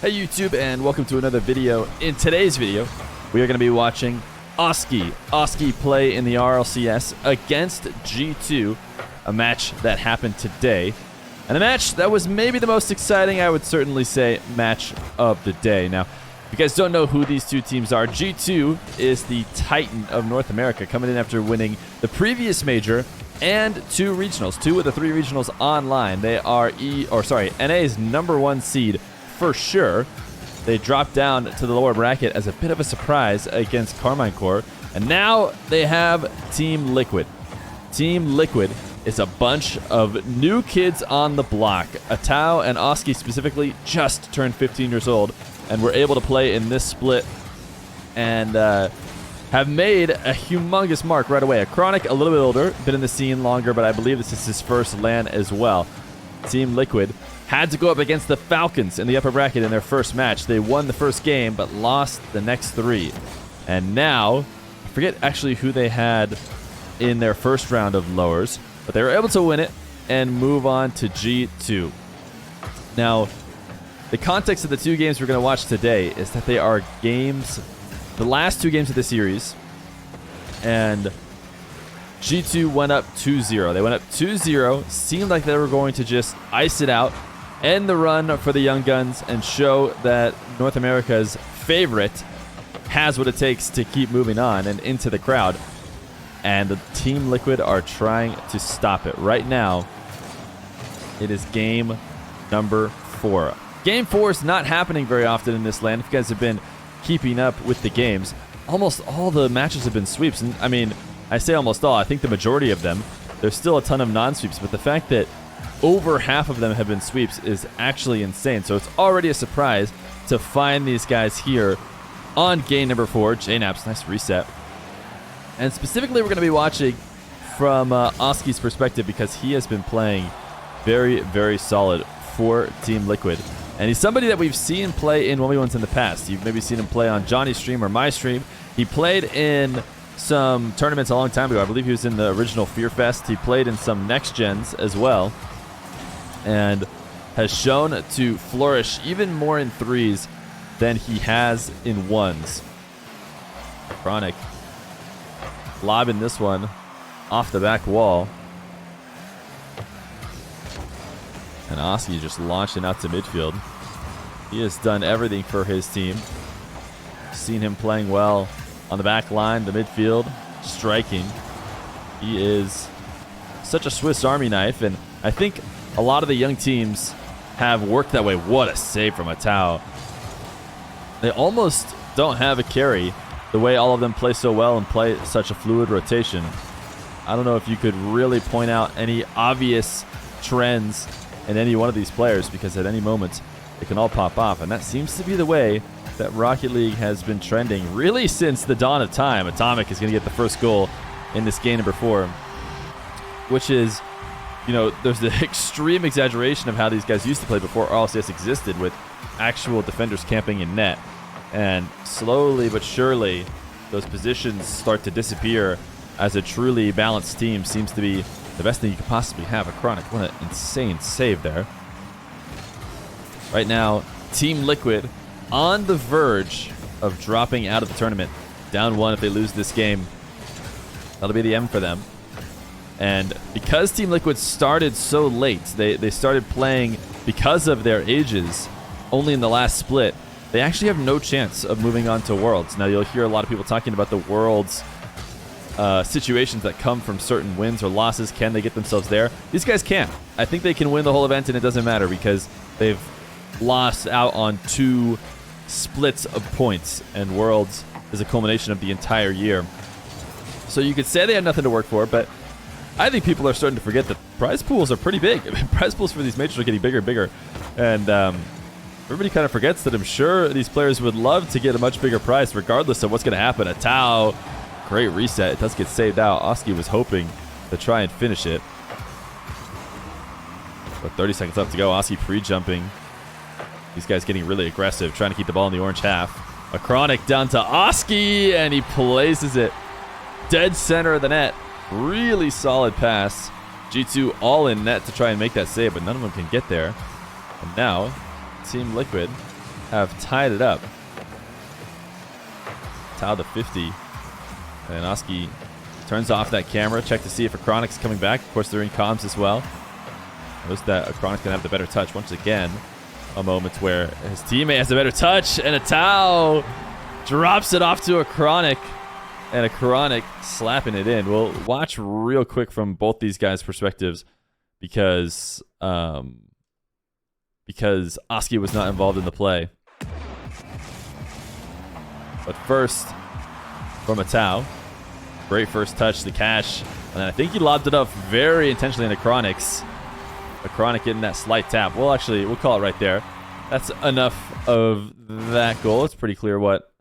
Hey YouTube, and welcome to another video. In today's video, we are going to be watching Oski play in the RLCS against G2, a match that happened today, and a match that was maybe the most exciting, I would certainly say, match of the day. Now, if you guys don't know who these two teams are, G2 is the Titan of North America, coming in after winning the previous major and two of the three regionals online. They are NA's #1 seed for sure. They dropped down to the lower bracket as a bit of a surprise against Carmine Corps, and now they have Team Liquid. Team Liquid is a bunch of new kids on the block. Atao and Oski specifically just turned 15 years old and were able to play in this split and have made a humongous mark right away. A Chronic, a little bit older, been in the scene longer, but I believe this is his first LAN as well. Team Liquid had to go up against the Falcons in the upper bracket in their first match. They won the first game, but lost the next three. And now, I forget actually who they had in their first round of lowers, but they were able to win it and move on to G2. Now, the context of the two games we're going to watch today is that they are the last two games of the series, and G2 went up 2-0. They went up 2-0, seemed like they were going to just ice it out, end the run for the Young Guns, and show that North America's favorite has what it takes to keep moving on and into the crowd. And the Team Liquid are trying to stop it. Right now, it is game number 4. Game 4 is not happening very often in this LAN. If you guys have been keeping up with the games, almost all the matches have been sweeps. And I mean, I say almost all. I think the majority of them. There's still a ton of non-sweeps, but the fact that over half of them have been sweeps is actually insane. So it's already a surprise to find these guys here on game number 4. JNaps, nice reset. And specifically, we're going to be watching from Oski's perspective because he has been playing very, very solid for Team Liquid. And he's somebody that we've seen play in 1v1s in the past. You've maybe seen him play on Johnny's stream or my stream. He played in some tournaments a long time ago. I believe he was in the original Feer Fest. He played in some next gens as well, and has shown to flourish even more in threes than he has in ones. Chronic lobbing this one off the back wall, and Oski just launching out to midfield. He has done everything for his team. Seen him playing well on the back line, the midfield, striking. He is such a Swiss Army knife, and I think a lot of the young teams have worked that way. What a save from Atao. They almost don't have a carry the way all of them play so well and play such a fluid rotation. I don't know if you could really point out any obvious trends in any one of these players, because at any moment it can all pop off, and that seems to be the way that Rocket League has been trending really since the dawn of time. Atomic is going to get the first goal in this game number 4, which is, you know, there's the extreme exaggeration of how these guys used to play before RLCS existed, with actual defenders camping in net. And slowly but surely, those positions start to disappear as a truly balanced team seems to be the best thing you could possibly have. A Chronic, what an insane save there. Right now, Team Liquid on the verge of dropping out of the tournament. Down 1 if they lose this game. That'll be the end for them. And because Team Liquid started so late, they started playing because of their ages only in the last split, they actually have no chance of moving on to Worlds. Now, you'll hear a lot of people talking about the Worlds situations that come from certain wins or losses. Can they get themselves there? These guys can. I think they can win the whole event, and it doesn't matter because they've lost out on 2 splits of points, and Worlds is a culmination of the entire year. So you could say they had nothing to work for, but I think people are starting to forget that prize pools are pretty big. I mean, prize pools for these majors are getting bigger and bigger. And everybody kind of forgets that I'm sure these players would love to get a much bigger prize regardless of what's going to happen. Atao, great reset. It does get saved out. Oski was hoping to try and finish it. But 30 seconds left to go. Oski pre-jumping. These guys getting really aggressive, trying to keep the ball in the orange half. A Chronic down to Oski, and he places it dead center of the net. Really solid pass. G2 all in net to try and make that save, but none of them can get there. And now, Team Liquid have tied it up. Tau to 50. And Oski turns off that camera. Check to see if Achronic's coming back. Of course, they're in comms as well. Notice that Achronic's going to have the better touch. Once again, a moment where his teammate has a better touch. And a Tau drops it off to Achronic. And Achronic slapping it in. We'll watch real quick from both these guys' perspectives because Oski was not involved in the play. But first, from a Tau. Great first touch to Cash. And then I think he lobbed it up very intentionally into Achronic's. Achronic getting that slight tap. We'll call it right there. That's enough of that goal. It's pretty clear what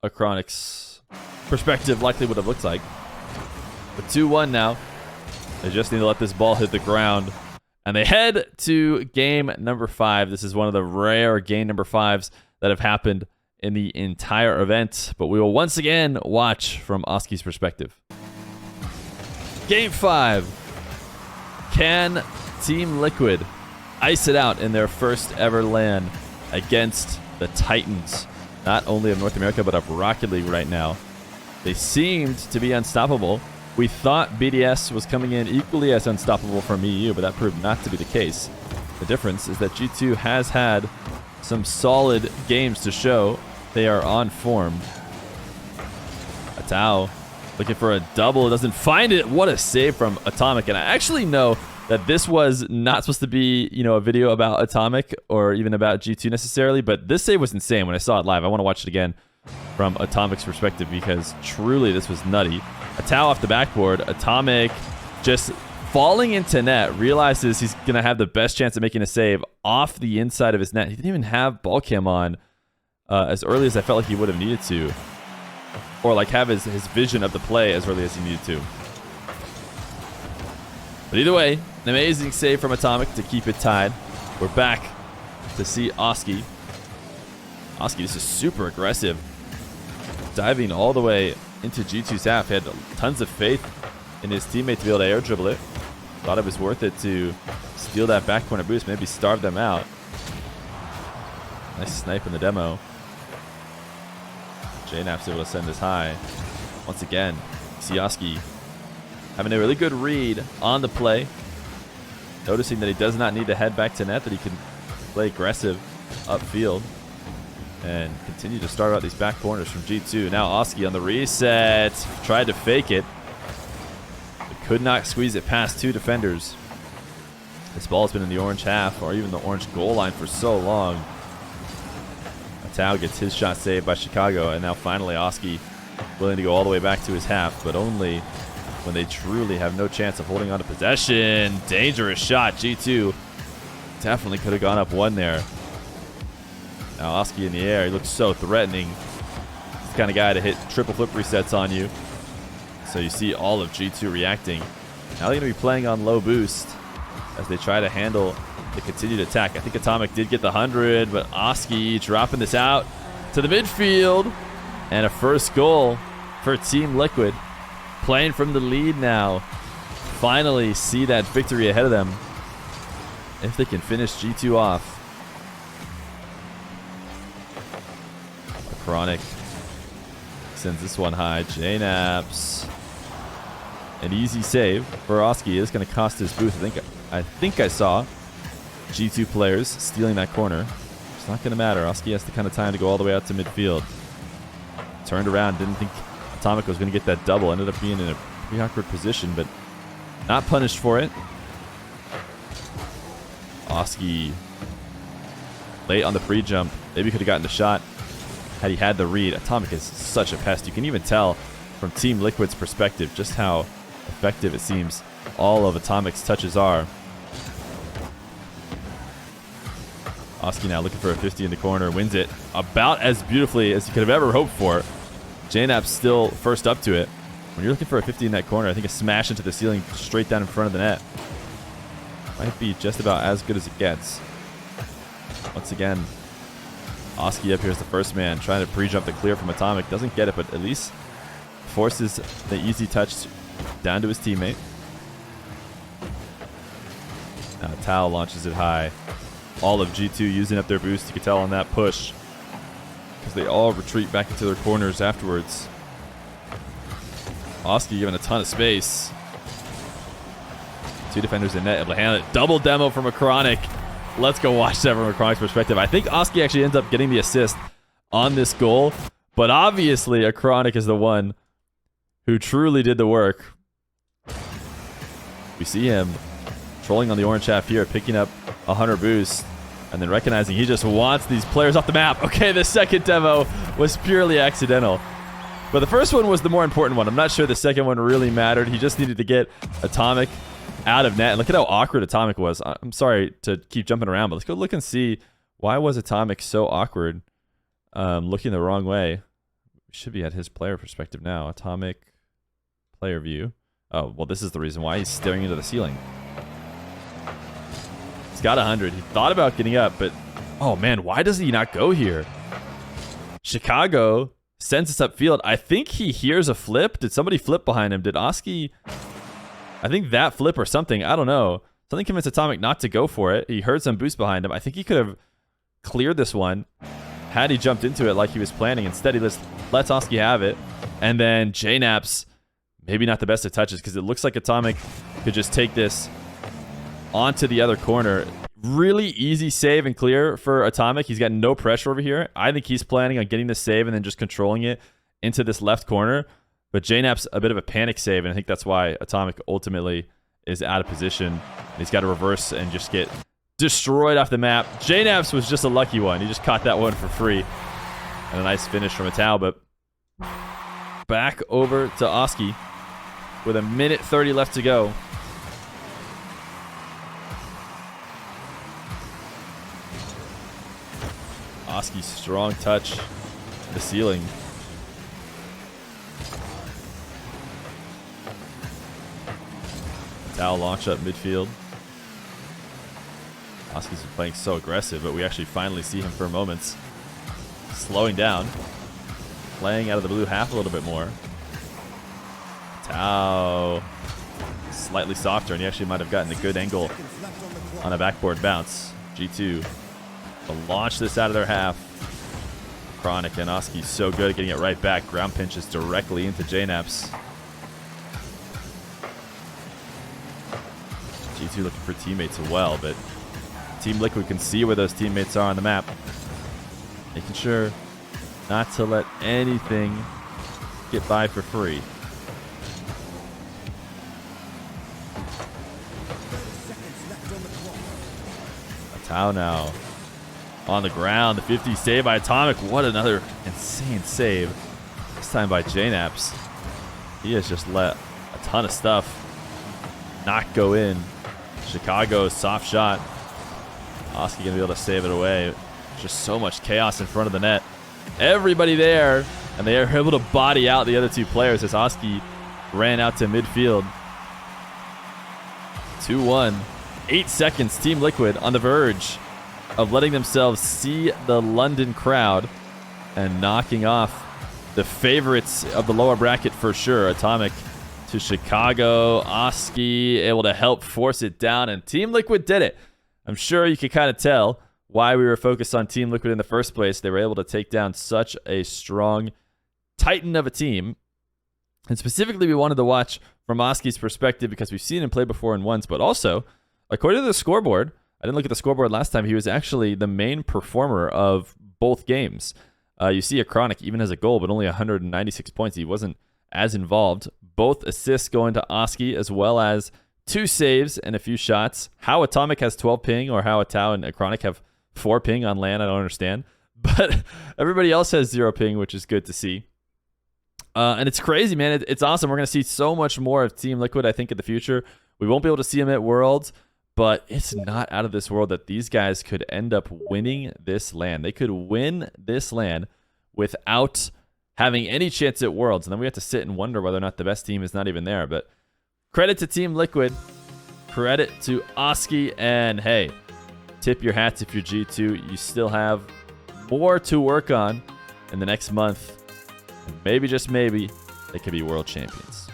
Achronic's perspective likely would have looked like. But 2-1 now. They just need to let this ball hit the ground. And they head to game number 5. This is one of the rare game number 5s that have happened in the entire event. But we will once again watch from Oski's perspective. Game 5. Can Team Liquid ice it out in their first ever LAN against the Titans? Not only of North America, but of Rocket League right now. They seemed to be unstoppable. We thought BDS was coming in equally as unstoppable from EU, but that proved not to be the case. The difference is that G2 has had some solid games to show they are on form. A Tau looking for a double, doesn't find it. What a save from Atomic. And I actually know that this was not supposed to be, a video about Atomic or even about G2 necessarily, but this save was insane when I saw it live. I want to watch it again from Atomic's perspective because truly this was nutty. A Tau off the backboard. Atomic just falling into net, realizes he's going to have the best chance of making a save off the inside of his net. He didn't even have ball cam on as early as I felt like he would have needed to. Or like have his vision of the play as early as he needed to. But either way, an amazing save from Atomic to keep it tied. We're back to see Oski. Oski, this is super aggressive. Diving all the way into G2's half. He had tons of faith in his teammate to be able to air dribble it. Thought it was worth it to steal that back corner boost, maybe starve them out. Nice snipe in the demo. JNap's able to send this high. Once again, see Oski having a really good read on the play. Noticing that he does not need to head back to net, that he can play aggressive upfield. And continue to start out these back corners from G2. Now Oski on the reset. Tried to fake it. But could not squeeze it past 2 defenders. This ball's been in the orange half or even the orange goal line for so long. Tau gets his shot saved by Chicago. And now finally Oski willing to go all the way back to his half. But only when they truly have no chance of holding on to possession. Dangerous shot. G2 definitely could have gone up 1 there. Now Oski in the air, he looks so threatening. He's the kind of guy to hit triple flip resets on you. So you see all of G2 reacting. Now they're going to be playing on low boost as they try to handle the continued attack. I think Atomic did get the 100, but Oski dropping this out to the midfield. And a first goal for Team Liquid. Playing from the lead now. Finally see that victory ahead of them. If they can finish G2 off. Chronic sends this one high. JNaps. An easy save for Oski. It's going to cost his booth. I think I saw G2 players stealing that corner. It's not going to matter. Oski has the kind of time to go all the way out to midfield. Turned around. Didn't think Atomic was going to get that double. Ended up being in a pretty awkward position, but not punished for it. Oski late on the pre-jump. Maybe could have gotten the shot had he had the read. Atomic is such a pest. You can even tell from Team Liquid's perspective just how effective it seems all of Atomic's touches are. Oski now looking for a 50 in the corner. Wins it about as beautifully as you could have ever hoped for. JNap's still first up to it. When you're looking for a 50 in that corner, I think a smash into the ceiling straight down in front of the net might be just about as good as it gets. Once again, Oski up here is the first man, trying to pre-jump the clear from Atomic. Doesn't get it, but at least forces the easy touch down to his teammate. Now Tau launches it high. all of G2 using up their boost. You could tell on that push because they all retreat back into their corners afterwards. Oski given a ton of space. 2 defenders in net, able to handle it. Double demo from Acronic. Let's go watch that from Acronic's perspective. I think Oski actually ends up getting the assist on this goal, but obviously Acronic is the one who truly did the work. We see him trolling on the orange half here, picking up a 100 boost, and then recognizing he just wants these players off the map. Okay, the second demo was purely accidental. But the first one was the more important one. I'm not sure the second one really mattered. He just needed to get Atomic out of net. And look at how awkward Atomic was. I'm sorry to keep jumping around, but let's go look and see why was Atomic so awkward, looking the wrong way. We should be at his player perspective now. Atomic player view. Oh, well, this is the reason why he's staring into the ceiling. He's got 100. He thought about getting up, but oh man, why does he not go here? Chicago sends us upfield. I think he hears a flip. Did somebody flip behind him? Did Oski? I think that flip or something. I don't know. Something convinced Atomic not to go for it. He heard some boost behind him. I think he could have cleared this one had he jumped into it like he was planning. Instead, he just lets Oski have it. And then JNaps, maybe not the best of touches because it looks like Atomic could just take this onto the other corner. Really easy save and clear for Atomic. He's got no pressure over here. I think he's planning on getting the save and then just controlling it into this left corner. But JNap's a bit of a panic save, and I think that's why Atomic ultimately is out of position. And he's got to reverse and just get destroyed off the map. JNaps was just a lucky one. He just caught that one for free. And a nice finish from Atao, but back over to Oski with 1:30 left to go. Oski's strong touch to the ceiling. Atao launch up midfield. Oski's been playing so aggressive, but we actually finally see him for moments. Slowing down. Playing out of the blue half a little bit more. Atao slightly softer, and he actually might have gotten a good angle on a backboard bounce. G2 to launch this out of their half. Chronic and Oski so good at getting it right back. Ground pinches directly into JNaps. G2 looking for teammates as well, but Team Liquid can see where those teammates are on the map. Making sure not to let anything get by for free. Atao now on the ground. The 50 save by Atomic. What another insane save. This time by JNaps. He has just let a ton of stuff not go in. Chicago's soft shot. Oski gonna be able to save it away. Just so much chaos in front of the net. Everybody there, and they are able to body out the other two players as Oski ran out to midfield. 2-1. 8 seconds. Team Liquid on the verge of letting themselves see the London crowd and knocking off the favorites of the lower bracket for sure. Atomic to Chicago. Oski able to help force it down, and Team Liquid did it. I'm sure you could kind of tell why we were focused on Team Liquid in the first place. They were able to take down such a strong titan of a team. And specifically, we wanted to watch from Oski's perspective because we've seen him play before and once, but also, according to the scoreboard, I didn't look at the scoreboard last time, he was actually the main performer of both games. You see Acronic even has a goal, but only 196 points. He wasn't as involved. Both assists going to Oski, as well as 2 saves and a few shots. How Atomic has 12 ping, or how Atao and Acronic have 4 ping on land, I don't understand. But everybody else has 0 ping, which is good to see. And it's crazy, man. It's awesome. We're going to see so much more of Team Liquid, I think, in the future. We won't be able to see them at Worlds, but it's not out of this world that these guys could end up winning this LAN. They could win this LAN without having any chance at Worlds. And then we have to sit and wonder whether or not the best team is not even there. But credit to Team Liquid. Credit to Oski. And hey, tip your hats if you're G2. You still have more to work on in the next month. And maybe, just maybe, they could be world champions.